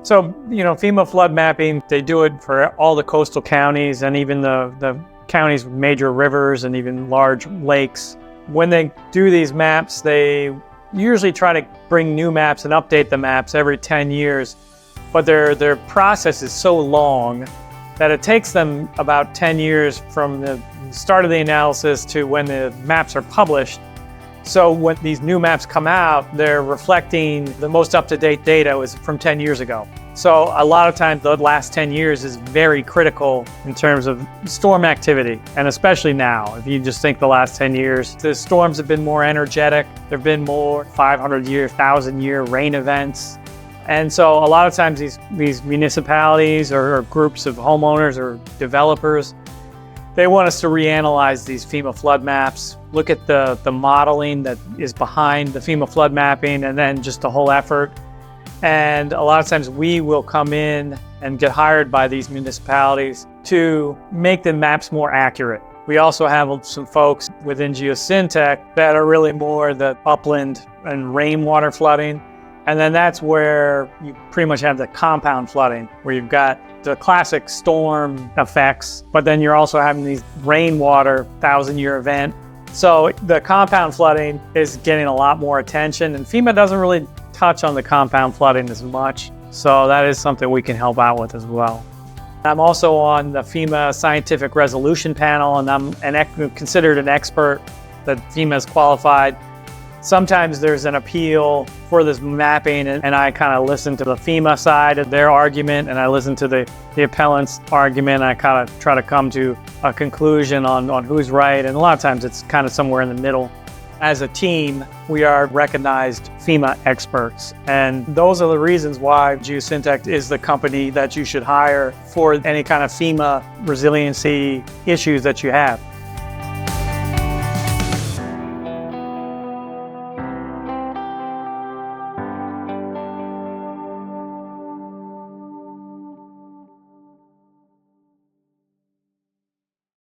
So, FEMA flood mapping, they do it for all the coastal counties and even the counties with major rivers and even large lakes. When they do these maps, they usually try to bring new maps and update the maps every 10 years. But their process is so long that it takes them about 10 years from the start of the analysis to when the maps are published. So when these new maps come out, they're reflecting the most up-to-date data was from 10 years ago. So a lot of times the last 10 years is very critical in terms of storm activity, and especially now. If you just think the last 10 years, the storms have been more energetic. There have been more 500-year, 1,000-year rain events. And so a lot of times these municipalities or groups of homeowners or developers, they want us to reanalyze these FEMA flood maps, look at the modeling that is behind the FEMA flood mapping, and then just the whole effort. And a lot of times we will come in and get hired by these municipalities to make the maps more accurate. We also have some folks within Geosyntec that are really more the upland and rainwater flooding. And then that's where you pretty much have the compound flooding, where you've got the classic storm effects, but then you're also having these rainwater 1,000-year event. So the compound flooding is getting a lot more attention, and FEMA doesn't really touch on the compound flooding as much. So that is something we can help out with as well. I'm also on the FEMA Scientific Resolution Panel, and I'm considered an expert that FEMA has qualified. Sometimes there's an appeal for this mapping, and I kind of listen to the FEMA side of their argument, and I listen to the appellant's argument. I kind of try to come to a conclusion on who's right, and a lot of times it's kind of somewhere in the middle. As a team, we are recognized FEMA experts, and those are the reasons why Geosyntec is the company that you should hire for any kind of FEMA resiliency issues that you have.